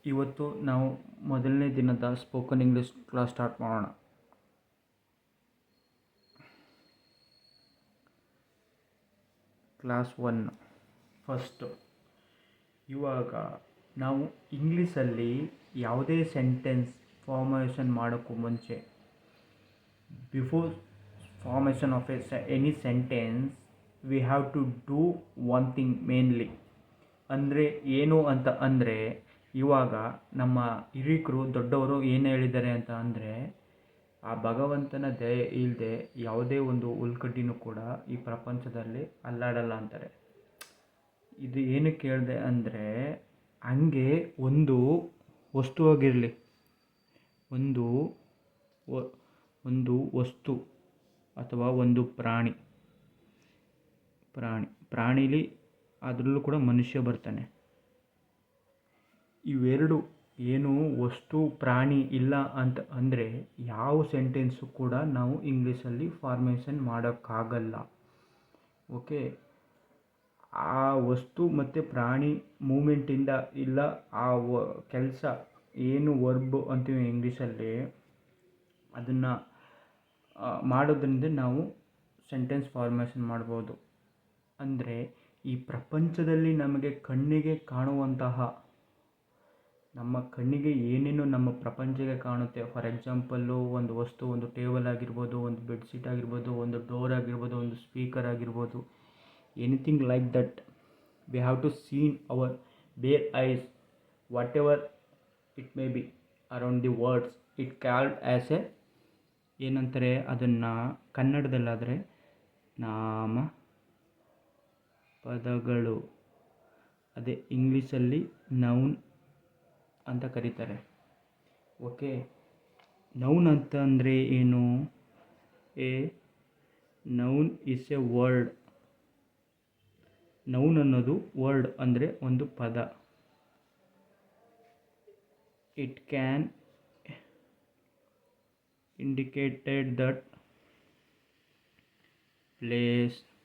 ಇವತ್ತು ನಾವು ಮೊದಲನೇ ದಿನದ ಸ್ಪೋಕನ್ ಇಂಗ್ಲೀಷ್ ಕ್ಲಾಸ್ ಸ್ಟಾರ್ಟ್ ಮಾಡೋಣ. Class 1 first. ಇವಾಗ ನಾವು ಇಂಗ್ಲೀಷಲ್ಲಿ ಯಾವುದೇ ಸೆಂಟೆನ್ಸ್ ಫಾರ್ಮೇಷನ್ ಮಾಡೋಕ್ಕೂ ಮುಂಚೆ, before formation of any sentence we have to do one thing mainly. ಅಂದರೆ ಏನು ಅಂತ ಅಂದರೆ, ಇವಾಗ ನಮ್ಮ ಹಿರಿಕರು ದೊಡ್ಡವರು ಏನು ಹೇಳಿದ್ದಾರೆ ಅಂತ ಅಂದರೆ, ಆ ಭಗವಂತನ ದಯೆ ಇಲ್ಲದೆ ಯಾವುದೇ ಒಂದು ಹುಲ್ಕಡ್ಡಿನೂ ಕೂಡ ಈ ಪ್ರಪಂಚದಲ್ಲಿ ಅಲ್ಲಾಡಲ್ಲ ಅಂತಾರೆ. ಇದು ಏನಕ್ಕೆ ಹೇಳಿದೆ ಅಂದರೆ, ಹಂಗೆ ಒಂದು ವಸ್ತುವಾಗಿರಲಿ, ಒಂದು ವಸ್ತು ಅಥವಾ ಒಂದು ಪ್ರಾಣಿಲಿ ಅದರಲ್ಲೂ ಕೂಡ ಮನುಷ್ಯ ಬರ್ತಾನೆ. ಇವೆರಡು ಏನು ವಸ್ತು ಪ್ರಾಣಿ ಇಲ್ಲ ಅಂತ ಅಂದರೆ ಯಾವ ಸೆಂಟೆನ್ಸು ಕೂಡ ನಾವು ಇಂಗ್ಲೀಷಲ್ಲಿ ಫಾರ್ಮೇಷನ್ ಮಾಡೋಕ್ಕಾಗಲ್ಲ. ಓಕೆ, ಆ ವಸ್ತು ಮತ್ತು ಪ್ರಾಣಿ ಮೂಮೆಂಟಿಂದ ಇಲ್ಲ ಆ ಕೆಲಸ ಏನು ವರ್ಬ್ ಅಂತೀವಿ ಇಂಗ್ಲೀಷಲ್ಲಿ, ಅದನ್ನು ಮಾಡೋದ್ರಿಂದ ನಾವು ಸೆಂಟೆನ್ಸ್ ಫಾರ್ಮೇಷನ್ ಮಾಡ್ಬೋದು. ಅಂದರೆ ಈ ಪ್ರಪಂಚದಲ್ಲಿ ನಮಗೆ ಕಣ್ಣಿಗೆ ಕಾಣುವಂತಹ, ನಮ್ಮ ಕಣ್ಣಿಗೆ ಏನೇನು ನಮ್ಮ ಪ್ರಪಂಚಕ್ಕೆ ಕಾಣುತ್ತೆ, ಫಾರ್ ಎಕ್ಸಾಂಪಲ್ಲು ಒಂದು ವಸ್ತು, ಒಂದು ಟೇಬಲ್ ಆಗಿರ್ಬೋದು, ಒಂದು ಬೆಡ್ಶೀಟ್ ಆಗಿರ್ಬೋದು, ಒಂದು ಡೋರ್ ಆಗಿರ್ಬೋದು, ಒಂದು ಸ್ಪೀಕರ್ ಆಗಿರ್ಬೋದು, anything like that we have to seen our bare eyes, whatever it may be around the words, it called as a ಏನಂತಾರೆ ಅದನ್ನು ಕನ್ನಡದಲ್ಲಾದರೆ ನಾಮ ಪದಗಳು, ಅದೇ ಇಂಗ್ಲೀಷಲ್ಲಿ ನೌನ್ ಅಂತ ಕರೀತಾರೆ. ಓಕೆ, ನೌನ್ ಅಂತ ಅಂದರೆ ಏನು? A noun is A word. Noun ಅನ್ನೋದು ವರ್ಡ್ ಅಂದರೆ ಒಂದು ಪದ. It can indicated that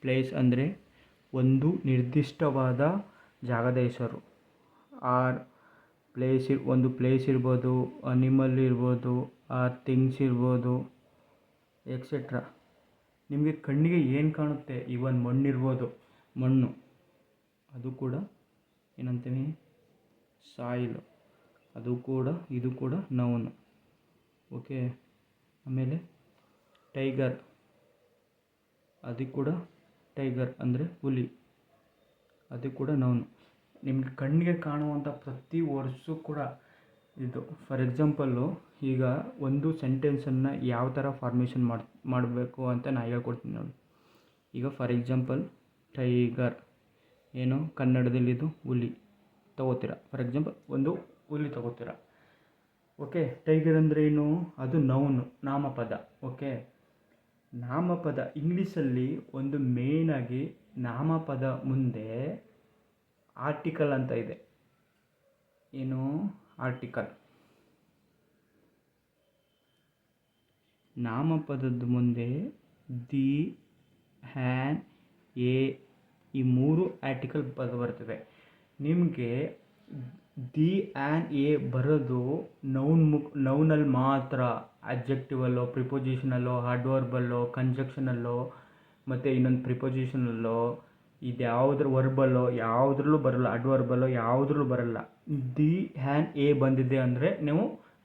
place ಅಂದರೆ ಒಂದು ನಿರ್ದಿಷ್ಟವಾದ ಜಾಗದ ಹೆಸರು, ಆರ್ ಒಂದು ಪ್ಲೇಸ್ ಇರ್ಬೋದು, ಅನಿಮಲ್ ಇರ್ಬೋದು, ಆರ್ ಥಿಂಗ್ಸ್ ಇರ್ಬೋದು, ಎಕ್ಸೆಟ್ರಾ. ನಿಮಗೆ ಕಣ್ಣಿಗೆ ಏನು ಕಾಣುತ್ತೆ, ಇವನ್ ಮಣ್ಣು, ಅದು ಕೂಡ ಏನಂತೀವಿ, ಸಾಯಿಲ್, ಇದು ಕೂಡ ನೌನು. ಓಕೆ, ಆಮೇಲೆ ಟೈಗರ್, ಅದು ಕೂಡ ಟೈಗರ್ ಅಂದರೆ ಹುಲಿ, ಅದು ಕೂಡ ನೌನು. ನಿಮಗೆ ಕಣ್ಣಿಗೆ ಕಾಣುವಂಥ ಪ್ರತಿ ವರ್ಡ್ಸು ಕೂಡ ಇದು. ಫಾರ್ ಎಕ್ಸಾಂಪಲ್ಲು, ಈಗ ಒಂದು ಸೆಂಟೆನ್ಸನ್ನು ಯಾವ ಥರ ಫಾರ್ಮೇಷನ್ ಮಾಡಬೇಕು ಅಂತ ನಾನು ಹೇಳ್ಕೊಡ್ತೀನಿ ನೋಡಿ. ಈಗ ಫಾರ್ ಎಕ್ಸಾಂಪಲ್ ಟೈಗರ್ ಏನು ಕನ್ನಡದಲ್ಲಿ ಇದು ಹುಲಿ ತಗೋತೀರ. ಫಾರ್ ಎಕ್ಸಾಂಪಲ್ ಒಂದು ಹುಲಿ ತಗೋತೀರ. ಓಕೆ, ಟೈಗರ್ ಅಂದರೆ ಏನು? ಅದು ನೌನು, ನಾಮಪದ. ಓಕೆ, ನಾಮಪದ ಇಂಗ್ಲೀಷಲ್ಲಿ ಒಂದು ಮೇಯ್ನಾಗಿ ನಾಮಪದ ಮುಂದೆ ಆರ್ಟಿಕಲ್ ಅಂತ ಇದೆ. ಏನು ಆರ್ಟಿಕಲ್? ನಾಮಪದದ ಮುಂದೆ ದಿ, ಹ್ಯಾನ್, ಎ, ಈ 3 ಆರ್ಟಿಕಲ್ ಪದ ಬರ್ತವೆ. ನಿಮಗೆ ದಿ, ಆ್ಯನ್, ಎ ಬರೋದು ನೌನಲ್ಲಿ ಮಾತ್ರ. ಅಡ್ಜೆಕ್ಟಿವಲ್ಲೋ, ಪ್ರಿಪೋಸಿಷನಲ್ಲೋ, ಅಡ್ವರ್ಬಲ್ಲೋ, ಕಂಜಕ್ಷನಲ್ಲೋ, ಮತ್ತು ಇನ್ನೊಂದು ಪ್ರಿಪೋಸಿಷನಲ್ಲೋ, ಇದ್ಯಾವುದ್ರ ವರ್ಬಲ್ಲೋ ಯಾವುದ್ರಲ್ಲೂ ಬರಲ್ಲ, ಅಡ್ವರ್ಬಲ್ಲೋ ಯಾವುದ್ರಲ್ಲೂ ಬರಲ್ಲ. ದಿ, ಹ್ಯಾನ್, ಎ ಬಂದಿದೆ ಅಂದರೆ ನೀವು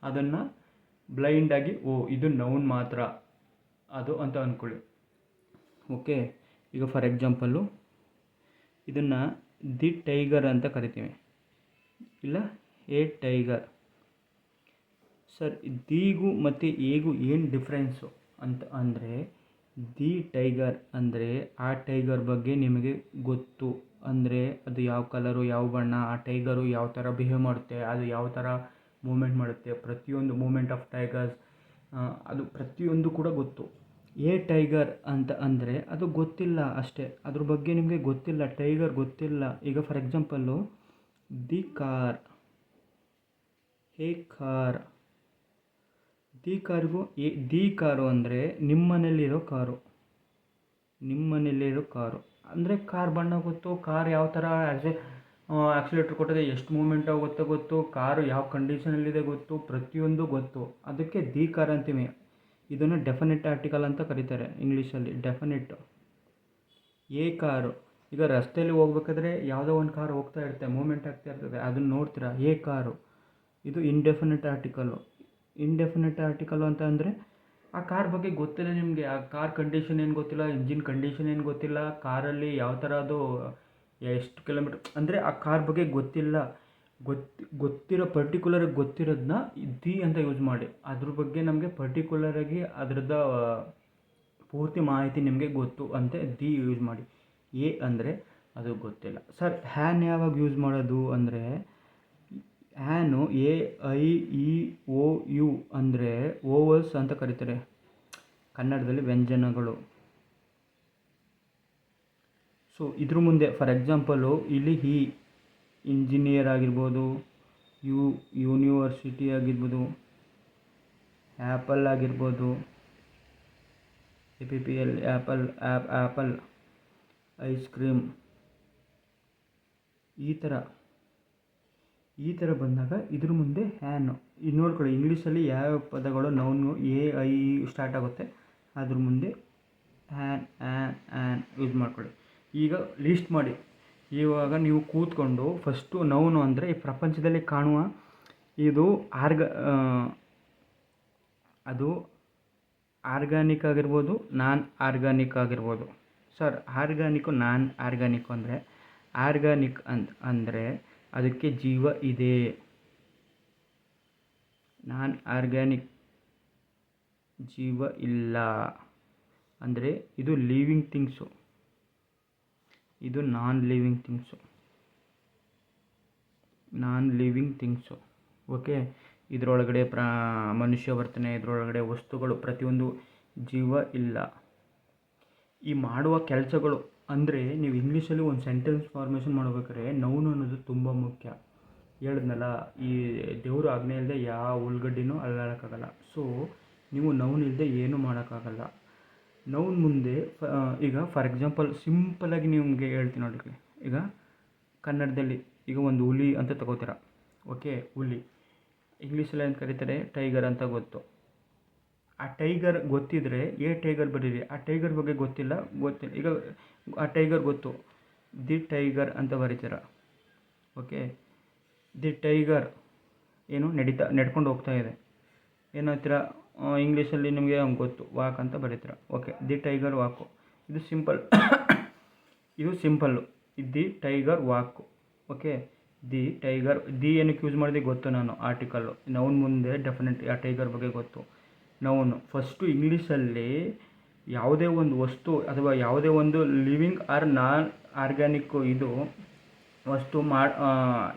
ಅದನ್ನು ಬ್ಲೈಂಡಾಗಿ ಇದು ನೌನ್ ಮಾತ್ರ ಅದು ಅಂತ ಅಂದ್ಕೊಳ್ಳಿ. ಓಕೆ, ಈಗ ಫಾರ್ ಎಕ್ಸಾಂಪಲ್ಲು ಇದನ್ನು ದಿ ಟೈಗರ್ ಅಂತ ಕರಿತೀವಿ, ಇಲ್ಲ ಎ ಟೈಗರ್. ಸರ್, ದಿಗೂ ಮತ್ತು ಎಗೂ ಏನು ಡಿಫ್ರೆನ್ಸು ಅಂತ ಅಂದರೆ, ದಿ ಟೈಗರ್ ಅಂದರೆ ಆ ಟೈಗರ್ ಬಗ್ಗೆ ನಿಮಗೆ ಗೊತ್ತು, ಅಂದರೆ ಅದು ಯಾವ ಕಲರು, ಯಾವ ಬಣ್ಣ, ಆ ಟೈಗರು ಯಾವ ಥರ ಬಿಹೇವ್ ಮಾಡುತ್ತೆ, ಅದು ಯಾವ ಥರ ಮೂಮೆಂಟ್ ಮಾಡುತ್ತೆ, ಪ್ರತಿಯೊಂದು ಮೂಮೆಂಟ್ ಆಫ್ ಟೈಗರ್ಸ್ ಅದು ಪ್ರತಿಯೊಂದು ಕೂಡ ಗೊತ್ತು. ಎ ಟೈಗರ್ ಅಂತ ಅಂದರೆ ಅದು ಗೊತ್ತಿಲ್ಲ ಅಷ್ಟೇ, ಅದ್ರ ಬಗ್ಗೆ ನಿಮಗೆ ಗೊತ್ತಿಲ್ಲ, ಟೈಗರ್ ಗೊತ್ತಿಲ್ಲ. ಈಗ for example the car, a car, the car ಅಂದರೆ ನಿಮ್ಮನೇಲಿರೋ ಕಾರು ಅಂದರೆ ಕಾರ್ ಬಣ್ಣ ಗೊತ್ತು, ಕಾರ್ ಯಾವ ಥರ ಆಕ್ಸಿಲೇಟ್ರ್ ಕೊಟ್ಟಿದೆ, ಎಷ್ಟು ಮೂಮೆಂಟ್ ಆಗುತ್ತೆ ಗೊತ್ತು, ಕಾರು ಯಾವ ಕಂಡೀಷನಲ್ಲಿದೆ ಗೊತ್ತು, ಪ್ರತಿಯೊಂದು ಗೊತ್ತು. ಅದಕ್ಕೆ ದಿ ಕಾರ್ ಅಂತೀವಿ. ಇದನ್ನು ಡೆಫಿನೆಟ್ ಆರ್ಟಿಕಲ್ ಅಂತ ಕರೀತಾರೆ ಇಂಗ್ಲೀಷಲ್ಲಿ, ಡೆಫಿನೆಟ್. ಎ ಕಾರು, ಈಗ ರಸ್ತೆಯಲ್ಲಿ ಹೋಗ್ಬೇಕಾದ್ರೆ ಯಾವುದೋ ಒಂದು ಕಾರು ಹೋಗ್ತಾ ಇರುತ್ತೆ, ಮೂಮೆಂಟ್ ಆಗ್ತಾ ಇರ್ತದೆ, ಅದನ್ನು ನೋಡ್ತೀರಾ, ಎ ಕಾರು. ಇದು ಇಂಡೆಫಿನೆಟ್ ಆರ್ಟಿಕಲ್ಲು. ಇಂಡೆಫಿನೆಟ್ ಆರ್ಟಿಕಲ್ಲು ಅಂತ ಅಂದರೆ ಆ ಕಾರ್ ಬಗ್ಗೆ ಗೊತ್ತಿಲ್ಲ ನಿಮಗೆ, ಆ ಕಾರ್ ಕಂಡೀಷನ್ ಏನು ಗೊತ್ತಿಲ್ಲ, ಇಂಜಿನ್ ಕಂಡೀಷನ್ ಏನು ಗೊತ್ತಿಲ್ಲ, ಕಾರಲ್ಲಿ ಯಾವ ಥರ ಅದು ಎಷ್ಟು ಕಿಲೋಮೀಟ್ರ್ ಅಂದರೆ ಆ ಕಾರ್ ಬಗ್ಗೆ ಗೊತ್ತಿಲ್ಲ. ಗೊತ್ತಿರೋ ಪರ್ಟಿಕ್ಯುಲರಾಗಿ ಗೊತ್ತಿರೋದನ್ನ ದಿ ಅಂತ ಯೂಸ್ ಮಾಡಿ. ಅದ್ರ ಬಗ್ಗೆ ನಮಗೆ ಪರ್ಟಿಕ್ಯುಲರಾಗಿ ಅದರದ್ದು ಪೂರ್ತಿ ಮಾಹಿತಿ ನಿಮಗೆ ಗೊತ್ತು ಅಂತ ದಿ ಯೂಸ್ ಮಾಡಿ. ಎ ಅಂದರೆ ಅದು ಗೊತ್ತಿಲ್ಲ. ಸರ್ ಹ್ಯಾನ್ ಯಾವಾಗ ಯೂಸ್ ಮಾಡೋದು ಅಂದರೆ, ಹ್ಯಾನು AIEOU ಅಂದರೆ ಓವಲ್ಸ್ ಅಂತ ಕರೀತಾರೆ ಕನ್ನಡದಲ್ಲಿ, ವ್ಯಂಜನಗಳು. ಸೊ ಇದ್ರ ಮುಂದೆ ಫಾರ್ ಎಕ್ಸಾಂಪಲು ಇಲ್ಲಿ ಇಂಜಿನಿಯರ್ ಆಗಿರ್ಬೋದು, ಯೂನಿವರ್ಸಿಟಿ ಆಗಿರ್ಬೋದು, ಆ್ಯಪಲ್ ಆಗಿರ್ಬೋದು, APPL ಆ್ಯಪಲ್, ಐಸ್ ಕ್ರೀಮ್, ಈ ಥರ ಬಂದಾಗ ಇದ್ರ ಮುಂದೆ ಹ್ಯಾನು. ಇದು ನೋಡ್ಕೊಳ್ಳಿ, ಇಂಗ್ಲೀಷಲ್ಲಿ ಯಾವ ಪದಗಳು ನೌನು AIE ಸ್ಟಾರ್ಟ್ ಆಗುತ್ತೆ ಅದ್ರ ಮುಂದೆ ಹ್ಯಾನ್ ಯೂಸ್ ಮಾಡ್ಕೊಳ್ಳಿ. ಈಗ ಲೀಸ್ಟ್ ಮಾಡಿ. ಇವಾಗ ನೀವು ಕೂತ್ಕೊಂಡು ಫಸ್ಟು ನೌನು ಅಂದರೆ ಈ ಪ್ರಪಂಚದಲ್ಲಿ ಕಾಣುವ ಇದು ಅದು ಆರ್ಗ್ಯಾನಿಕ್ ಆಗಿರ್ಬೋದು, ನಾನ್ ಆರ್ಗ್ಯಾನಿಕ್ ಆಗಿರ್ಬೋದು. ಸರ್ ಆರ್ಗ್ಯಾನಿಕ್ಕು ನಾನ್ ಆರ್ಗ್ಯಾನಿಕ್ಕು ಅಂದರೆ, ಆರ್ಗ್ಯಾನಿಕ್ ಅಂದರೆ ಅದಕ್ಕೆ ಜೀವ ಇದೆ, ನಾನ್ ಆರ್ಗ್ಯಾನಿಕ್ ಜೀವ ಇಲ್ಲ ಅಂದರೆ ಇದು ಲಿವಿಂಗ್ ಥಿಂಗ್ಸು, ಇದು ನಾನ್ ಲಿವಿಂಗ್ ಥಿಂಗ್ಸು. ಓಕೆ, ಇದರೊಳಗಡೆ ಮನುಷ್ಯ ವರ್ತನೆ, ಇದರೊಳಗಡೆ ವಸ್ತುಗಳು ಪ್ರತಿಯೊಂದು ಜೀವ ಇಲ್ಲ. ಈ ಮಾಡುವ ಕೆಲಸಗಳು ಅಂದರೆ ನೀವು ಇಂಗ್ಲೀಷಲ್ಲಿ ಒಂದು ಸೆಂಟೆನ್ಸ್ ಫಾರ್ಮೇಷನ್ ಮಾಡಬೇಕಾದ್ರೆ ನೌನ್ ಅನ್ನೋದು ತುಂಬ ಮುಖ್ಯ. ಹೇಳಿದ್ನಲ್ಲ, ಈ ದೇವರು ಆಜ್ಞೆ ಇಲ್ಲದೆ ಯಾವ ಉಳ್ಳಗಡ್ಡಿನೂ ಅಲ್ಲಾಡೋಕ್ಕಾಗಲ್ಲ. ಸೊ ನೀವು ನೌನ್ ಇಲ್ಲದೆ ಏನೂ ಮಾಡೋಕ್ಕಾಗಲ್ಲ. ನೌನ್ ಮುಂದೆ ಈಗ ಫಾರ್ ಎಕ್ಸಾಂಪಲ್ ಸಿಂಪಲಾಗಿ ನಿಮಗೆ ಹೇಳ್ತೀನಿ ನೋಡಿ. ಈಗ ಕನ್ನಡದಲ್ಲಿ ಈಗ ಒಂದು ಹುಲಿ ಅಂತ ತಗೋತೀರ. ಓಕೆ, ಹುಲಿ ಇಂಗ್ಲೀಷಲ್ಲಿ ಏನು ಕರೀತಾರೆ, ಟೈಗರ್ ಅಂತ ಗೊತ್ತು. ಆ ಟೈಗರ್ ಗೊತ್ತಿದ್ದರೆ ಟೈಗರ್ ಬರೀರಿ. ಆ ಟೈಗರ್ ಬಗ್ಗೆ ಗೊತ್ತಿಲ್ಲ. ಈಗ ಆ ಟೈಗರ್ ಗೊತ್ತು, ದಿ ಟೈಗರ್ ಅಂತ ಬರೀತೀರ. ಓಕೆ, ದಿ ಟೈಗರ್ ಏನು ನಡ್ಕೊಂಡು ಹೋಗ್ತಾ ಇದೆ, ಏನಂತೀರ ಇಂಗ್ಲೀಷಲ್ಲಿ ನಿಮಗೆ ಗೊತ್ತು, ವಾಕ್ ಅಂತ ಬರೀತೀರ. Okay, the tiger walk. ಇದು simple, the tiger walk. Okay, the tiger, the ಏನಕ್ಕೆ ಯೂಸ್ ಮಾಡಿದೆ ಗೊತ್ತು ನಾನು, ಆರ್ಟಿಕಲ್ಲು. ನೌನ್ ಮುಂದೆ ಡೆಫಿನೆಟ್ ಆ ಟೈಗರ್ ಬಗ್ಗೆ ಗೊತ್ತು. ನೌನು ಫಸ್ಟು ಇಂಗ್ಲೀಷಲ್ಲಿ ಯಾವುದೇ ಒಂದು ವಸ್ತು ಅಥವಾ ಯಾವುದೇ ಒಂದು ಲಿವಿಂಗ್ ಆರ್ ನಾನ್ ಆರ್ಗ್ಯಾನಿಕ್ಕು ಇದು ವಸ್ತು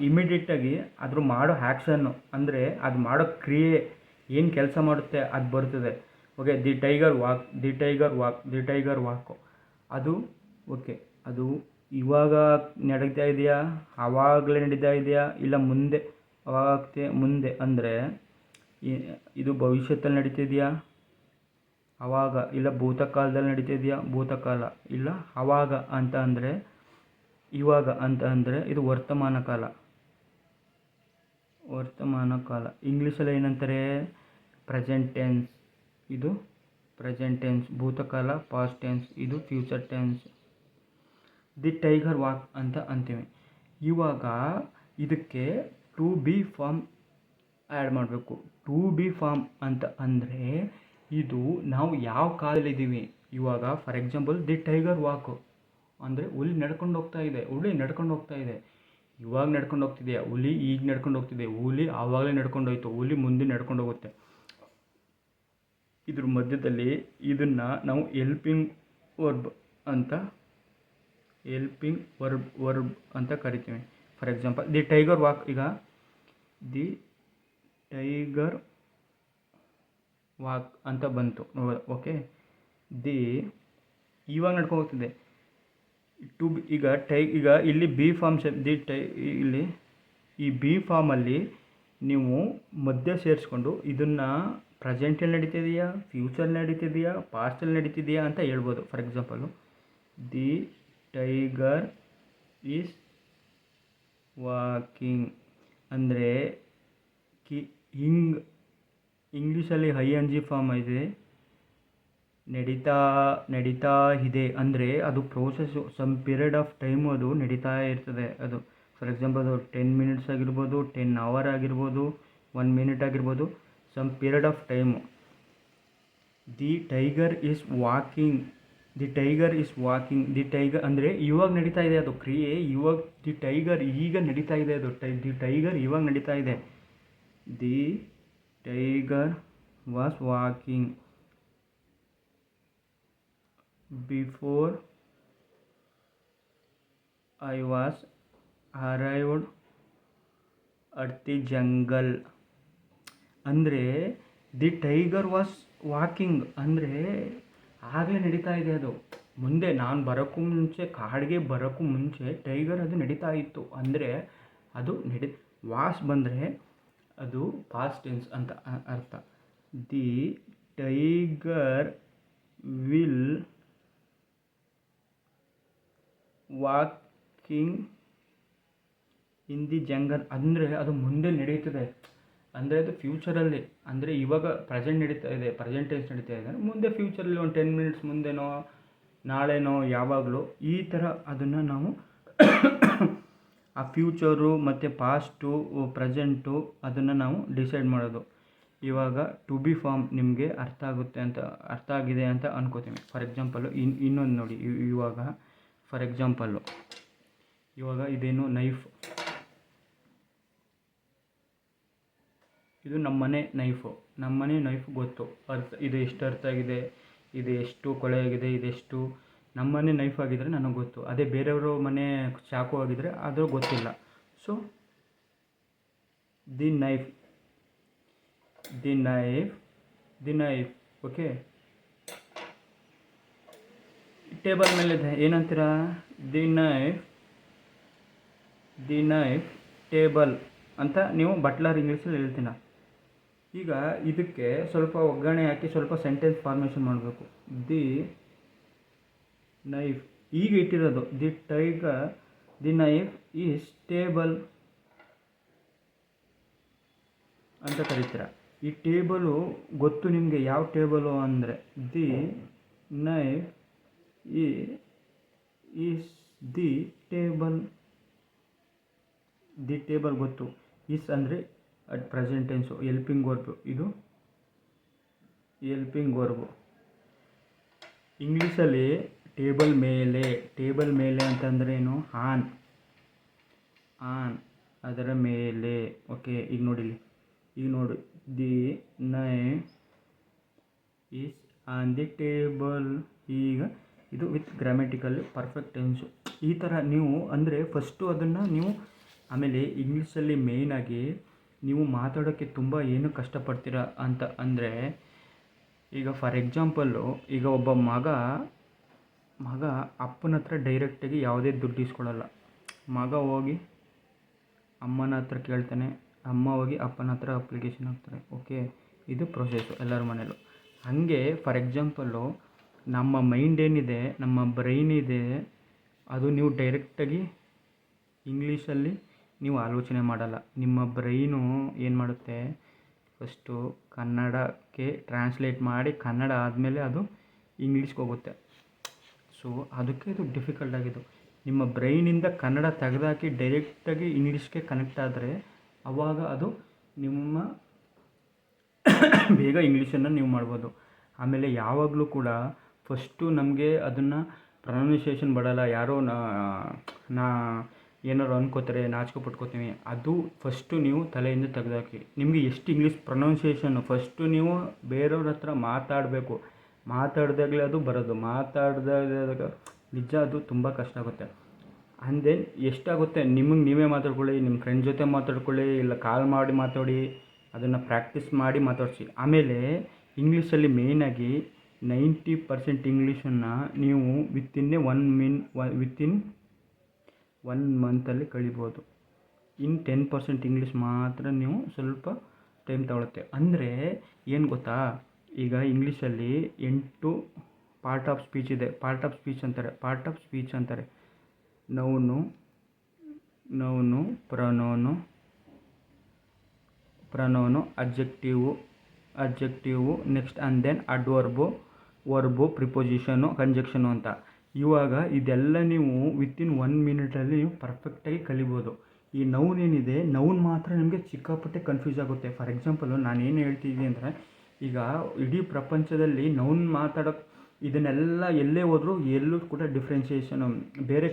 ಇಮಿಡಿಯೇಟಾಗಿ ಅದ್ರ ಮಾಡೋ ಆ್ಯಕ್ಷನ್ನು ಅಂದರೆ ಅದು ಮಾಡೋ ಕ್ರಿಯೆ ಏನು ಕೆಲಸ ಮಾಡುತ್ತೆ ಅದು ಬರ್ತದೆ. ಓಕೆ, ದಿ ಟೈಗರ್ ವಾಕು ಅದು. ಓಕೆ, ಅದು ಇವಾಗ ನಡೀತಾ ಇದೆಯಾ, ಆವಾಗಲೇ ನಡೀತಾ ಇದೆಯಾ, ಇಲ್ಲ ಮುಂದೆ ಅಂದರೆ ಇದು ಭವಿಷ್ಯದಲ್ಲಿ ನಡೀತಿದೆಯಾ, ಆವಾಗ, ಇಲ್ಲ ಭೂತಕಾಲದಲ್ಲಿ ನಡೀತಿದೆಯಾ, ಭೂತಕಾಲ, ಇಲ್ಲ ಆವಾಗ ಅಂತ ಅಂದರೆ ಇವಾಗ ಅಂತ ಅಂದರೆ ಇದು ವರ್ತಮಾನ ಕಾಲ. ಇಂಗ್ಲೀಷಲ್ಲಿ ಏನಂತಾರೆ, ಪ್ರೆಸೆಂಟ್ ಟೆನ್ಸ್. ಇದು ಪ್ರೆಸೆಂಟ್ ಟೆನ್ಸ್. ಭೂತಕಾಲ ಪಾಸ್ಟ್ ಟೆನ್ಸ್, ಇದು future tense. The tiger walk ಅಂತ ಅಂತೀವಿ. ಇವಾಗ ಇದಕ್ಕೆ ಟು ಬಿ ಫಾರ್ಮ್ ಆ್ಯಡ್ ಮಾಡಬೇಕು. ಟು ಬಿ ಫಾರ್ಮ್ ಅಂತ ಅಂದರೆ ಇದು ನಾವು ಯಾವ ಕಾಲದಲ್ಲಿದ್ದೀವಿ. ಇವಾಗ ಫಾರ್ ಎಕ್ಸಾಂಪಲ್ ದಿ ಟೈಗರ್ ವಾಕು ಅಂದರೆ ಹುಲಿ ನಡ್ಕೊಂಡು ಹೋಗ್ತಾ ಇದೆ. ಇವಾಗ ನಡ್ಕೊಂಡು ಹೋಗ್ತಿದೆಯಾ, ಹುಲಿ ಈಗ ನಡ್ಕೊಂಡು ಹೋಗ್ತಿದೆ, ಹುಲಿ ಆವಾಗಲೇ ನಡ್ಕೊಂಡು ಹೋಯ್ತು, ಹುಲಿ ಮುಂದೆ ನಡ್ಕೊಂಡು ಹೋಗುತ್ತೆ. ಇದ್ರ ಮಧ್ಯದಲ್ಲಿ ಇದನ್ನು ನಾವು ಹೆಲ್ಪಿಂಗ್ ವರ್ಬ್ ಅಂತ ಕರಿತೀವಿ. For example the tiger walk. ಈಗ ದಿ ಟೈಗರ್ ವಾಕ್ ಅಂತ ಬಂತು. ಓಕೆ, ಇವಾಗ ನಡ್ಕೊಂಡು ಹೋಗ್ತಿದೆ. ಈಗ ಇಲ್ಲಿ ಬಿ ಫಾರ್ಮ್ ಇಲ್ಲಿ ಈ ಬಿ ಫಾರ್ಮಲ್ಲಿ ನೀವು ಮಧ್ಯ ಸೇರಿಸ್ಕೊಂಡು ಇದನ್ನು ಪ್ರೆಸೆಂಟಲ್ಲಿ ನಡೀತಿದೆಯಾ, ಫ್ಯೂಚರ್ ನಡೀತಿದೆಯಾ, ಪಾಸ್ಟಲ್ಲಿ ನಡೀತಿದೆಯಾ ಅಂತ ಹೇಳ್ಬೋದು. For example the tiger is walking ಅಂದರೆ ಕಿ ಹಿಂಗ್ ಇಂಗ್ಲೀಷಲ್ಲಿ ಐ ಎನ್ ಜಿ ಫಾರ್ಮ್ ಇದೆ. ನಡೀತಾ ನಡೀತಾ ಇದೆ ಅಂದರೆ ಅದು process some period of time ಅದು ನಡೀತಾ ಇರ್ತದೆ. ಅದು ಫಾರ್ ಎಕ್ಸಾಂಪಲ್ ಅದು 10 ಮಿನಿಟ್ಸ್ ಆಗಿರ್ಬೋದು, 10 ಅವರ್ ಆಗಿರ್ಬೋದು, 1 ಮಿನಿಟ್ ಆಗಿರ್ಬೋದು, some period of time. The tiger is walking. The tiger is walking. The tiger ಅಂದರೆ ಇವಾಗ ನಡೀತಾ ಇದೆ ಅದು ಕ್ರಿಯೆ. ಇವಾಗ ದಿ ಟೈಗರ್ ಈಗ ನಡೀತಾ ಇದೆ ಅದು. ದಿ ಟೈಗರ್ ಇವಾಗ ನಡೀತಾ ಇದೆ. The tiger was walking before I was arrived at the jungle. ಅಂದರೆ ದಿ ಟೈಗರ್ ವಾಸ್ ವಾಕಿಂಗ್ ಅಂದರೆ ಆಗಲೇ ನಡೀತಾ ಇದೆ ಅದು. ಮುಂದೆ ನಾನು ಬರೋಕ್ಕೂ ಮುಂಚೆ, ಕಾಡಿಗೆ ಬರೋಕ್ಕೂ ಮುಂಚೆ ಟೈಗರ್ ಅದು ನಡೀತಾ ಇತ್ತು. ಅಂದರೆ ಅದು ವಾಸ್ ಬಂದರೆ ಅದು ಪಾಸ್ಟ್ ಟೆನ್ಸ್ ಅಂತ ಅರ್ಥ. The tiger will walking in the jungle ಅಂದರೆ ಅದು ಮುಂದೆ ನಡೀತದೆ. ಅಂದರೆ ಅದು ಫ್ಯೂಚರಲ್ಲಿ, ಅಂದರೆ ಇವಾಗ ಪ್ರೆಸೆಂಟ್ ನಡೀತಾ ಇದೆ, ಪ್ರೆಸೆಂಟ್ ಟೆನ್ಸ್ ನಡೀತಾ ಇದೆ. ಮುಂದೆ ಫ್ಯೂಚರಲ್ಲಿ ಒಂದು 10 ಮಿನಿಟ್ಸ್ ಮುಂದೆನೋ ನಾಳೆನೋ ಯಾವಾಗಲೂ ಈ ಥರ ಅದನ್ನು ನಾವು ಆ ಫ್ಯೂಚರು ಮತ್ತು ಪಾಸ್ಟು ಪ್ರೆಸೆಂಟು ಅದನ್ನು ನಾವು ಡಿಸೈಡ್ ಮಾಡೋದು. ಇವಾಗ ಟು ಬಿ ಫಾರ್ಮ್ ನಿಮಗೆ ಅರ್ಥ ಆಗಿದೆ ಅಂತ ಅನ್ಕೋತೀನಿ. ಫಾರ್ ಎಕ್ಸಾಂಪಲ್ಲು ಇನ್ನೊಂದು ನೋಡಿ. ಇವಾಗ ಫಾರ್ ಎಕ್ಸಾಂಪಲ್ಲು ಇವಾಗ ಇದೇನು ನೈಫ್, ಇದು ನಮ್ಮನೆ ನೈಫು ಗೊತ್ತು. ಇದು ಎಷ್ಟು ಅರ್ಥ ಆಗಿದೆ, ಇದು ಎಷ್ಟು ಕೊಳೆ ಆಗಿದೆ, ಇದೆಷ್ಟು. ನಮ್ಮನೆ ನೈಫ್ ಆಗಿದ್ದರೆ ನನಗೆ ಗೊತ್ತು. ಅದೇ ಬೇರೆಯವರು ಮನೆ ಚಾಕು ಆಗಿದ್ದರೆ ಅದು ಗೊತ್ತಿಲ್ಲ. So the knife okay. Table ಮೇಲಿದೆ ಏನಂತೀರಾ? ದಿ ನೈಫ್ ಟೇಬಲ್ ಅಂತ ನೀವು ಬಟ್ಲರ್ ಇಂಗ್ಲೀಷಲ್ಲಿ ಹೇಳ್ತೀನ. ಈಗ ಇದಕ್ಕೆ ಸ್ವಲ್ಪ ಒಗ್ಗರಣೆ ಹಾಕಿ ಸ್ವಲ್ಪ ಸೆಂಟೆನ್ಸ್ ಫಾರ್ಮೇಷನ್ ಮಾಡಬೇಕು. ದಿ ನೈಫ್ ಈಗ ಇಟ್ಟಿರೋದು ದಿ ನೈಫ್ ಈಸ್ ಟೇಬಲ್ ಅಂತ ಕರೀತೀರ. ಈ ಟೇಬಲು ಗೊತ್ತು ನಿಮಗೆ ಯಾವ ಟೇಬಲು ಅಂದರೆ the knife is the table. The table ಗೊತ್ತು. ಈಸ್ ಅಂದರೆ at present tens, helping verb. ಇದು ಎಲ್ಪಿಂಗ್ ವರ್ಬು. ಇಂಗ್ಲೀಷಲ್ಲಿ ಟೇಬಲ್ ಮೇಲೆ ಅಂತಂದರೆ ಏನು? ಆನ್ ಅದರ ಮೇಲೆ. ಓಕೆ, ಈಗ ನೋಡಿ the knife is on the table. ಈಗ ಇದು ವಿತ್ ಗ್ರಾಮ್ಯಾಟಿಕಲ್ ಪರ್ಫೆಕ್ಟ್ ಟೆನ್ಸು. ಈ ಥರ ನೀವು ಅಂದರೆ ಫಸ್ಟು ಅದನ್ನು ನೀವು ಆಮೇಲೆ ಇಂಗ್ಲೀಷಲ್ಲಿ ಮೇಯ್ನಾಗಿ ನೀವು ಮಾತಾಡೋಕ್ಕೆ ತುಂಬ ಏನು ಕಷ್ಟಪಡ್ತೀರಾ ಅಂತ ಅಂದರೆ, ಈಗ ಫಾರ್ ಎಕ್ಸಾಂಪಲ್ಲು ಈಗ ಒಬ್ಬ ಮಗ ಅಪ್ಪನ ಹತ್ರ ಡೈರೆಕ್ಟಾಗಿ ಯಾವುದೇ ದುಡ್ಡು ಇಸ್ಕೊಳ್ಳಲ್ಲ. ಮಗ ಹೋಗಿ ಅಮ್ಮನ ಹತ್ರ ಕೇಳ್ತಾನೆ, ಅಮ್ಮ ಹೋಗಿ ಅಪ್ಪನ ಹತ್ರ ಅಪ್ಲಿಕೇಶನ್ ಹಾಕ್ತಾರೆ. ಓಕೆ, ಇದು ಪ್ರೊಸೆಸ್ಸು ಎಲ್ಲರ ಮನೇಲೂ. ಹಾಗೆ ಫಾರ್ ಎಕ್ಸಾಂಪಲ್ಲು ನಮ್ಮ ಮೈಂಡ್ ಏನಿದೆ, ನಮ್ಮ ಬ್ರೈನ್ ಇದೆ, ಅದು ನೀವು ಡೈರೆಕ್ಟಾಗಿ ಇಂಗ್ಲೀಷಲ್ಲಿ ನೀವು ಆಲೋಚನೆ ಮಾಡಲ್ಲ. ನಿಮ್ಮ ಬ್ರೈನು ಏನು ಮಾಡುತ್ತೆ, ಫಸ್ಟು ಕನ್ನಡಕ್ಕೆ ಟ್ರಾನ್ಸ್ಲೇಟ್ ಮಾಡಿ ಕನ್ನಡ ಆದಮೇಲೆ ಅದು ಇಂಗ್ಲೀಷ್ಗೆ ಹೋಗುತ್ತೆ. ಸೊ ಅದಕ್ಕೆ ಇದು ಡಿಫಿಕಲ್ಟ್ ಆಗಿದ್ದು. ನಿಮ್ಮ ಬ್ರೈನಿಂದ ಕನ್ನಡ ತೆಗೆದಾಕಿ ಡೈರೆಕ್ಟಾಗಿ ಇಂಗ್ಲೀಷ್ಗೆ ಕನೆಕ್ಟ್ ಆದರೆ ಆವಾಗ ಅದು ನಿಮ್ಮ ಬೇಗ ಇಂಗ್ಲೀಷನ್ನು ನೀವು ಮಾಡ್ಬೋದು. ಆಮೇಲೆ ಯಾವಾಗಲೂ ಕೂಡ ಫಸ್ಟು ನಮಗೆ ಅದನ್ನು ಪ್ರೊನೌನ್ಸಿಯೇಷನ್ ಬರೋಲ್ಲ. ಯಾರೋ ಏನಾರು ಅನ್ಕೋತಾರೆ, ನಾಚಿಕೆ ಪಟ್ಕೋತೀವಿ. ಅದು ಫಸ್ಟು ನೀವು ತಲೆಯಿಂದ ತೆಗೆದಾಕಿ. ನಿಮಗೆ ಎಷ್ಟು ಇಂಗ್ಲೀಷ್ ಪ್ರೊನೌನ್ಸಿಯೇಷನ್ನು ಫಸ್ಟು ನೀವು ಬೇರೆಯವ್ರ ಹತ್ರ ಮಾತಾಡಬೇಕು. ಮಾತಾಡಿದಾಗಲೇ ಅದು ಬರೋದು. ಮಾತಾಡಿದಾಗ ನಿಜ ಅದು ತುಂಬ ಕಷ್ಟ ಆಗುತ್ತೆ. ಆ್ಯಂಡ್ ದೆನ್ ಎಷ್ಟಾಗುತ್ತೆ ನಿಮಗೆ ನೀವೇ ಮಾತಾಡ್ಕೊಳ್ಳಿ, ನಿಮ್ಮ ಫ್ರೆಂಡ್ ಜೊತೆ ಮಾತಾಡ್ಕೊಳ್ಳಿ, ಇಲ್ಲ ಕಾಲ್ ಮಾಡಿ ಮಾತಾಡಿ, ಅದನ್ನು ಪ್ರಾಕ್ಟೀಸ್ ಮಾಡಿ ಮಾತಾಡಿಸಿ. ಆಮೇಲೆ ಇಂಗ್ಲೀಷಲ್ಲಿ ಮೇಯ್ನಾಗಿ 90% ಇಂಗ್ಲೀಷನ್ನು ನೀವು ವಿತಿನ್ 1 ಮಂತಲ್ಲಿ ಕಲಿಬೋದು. ಇನ್ನು 10% ಇಂಗ್ಲೀಷ್ ಮಾತ್ರ ನೀವು ಸ್ವಲ್ಪ ಟೈಮ್ ತಗೊಳುತ್ತೆ. ಅಂದರೆ ಏನು ಗೊತ್ತಾ, ಈಗ ಇಂಗ್ಲೀಷಲ್ಲಿ 8 ಪಾರ್ಟ್ ಆಫ್ ಸ್ಪೀಚ್ ಇದೆ. ಪಾರ್ಟ್ ಆಫ್ ಸ್ಪೀಚ್ ಅಂತಾರೆ. Noun, noun, pronoun, adjective next and then verb preposition conjunction ಅಂತ. ಇವಾಗ ಇದೆಲ್ಲ ನೀವು ವಿತಿನ್ 1 ಮಿನಿಟಲ್ಲಿ ನೀವು ಪರ್ಫೆಕ್ಟಾಗಿ ಕಲಿಬೋದು. ಈ ನೌನ್ ಏನಿದೆ, ನೌನ್ ಮಾತ್ರ ನಿಮಗೆ ಸಿಕ್ಕಾಪಟ್ಟೆ ಕನ್ಫ್ಯೂಸ್ ಆಗುತ್ತೆ. ಫಾರ್ ಎಕ್ಸಾಂಪಲು ನಾನು ಏನು ಹೇಳ್ತಿದ್ದೀನಿ ಅಂದರೆ, ಈಗ ಇಡೀ ಪ್ರಪಂಚದಲ್ಲಿ ನೌನ್ ಮಾತಾಡೋಕ್ಕೆ ಇದನ್ನೆಲ್ಲ ಎಲ್ಲೇ ಹೋದರೂ ಎಲ್ಲೂ ಕೂಡ ಡಿಫ್ರೆನ್ಸಿಯೇಷನು ಬೇರೆ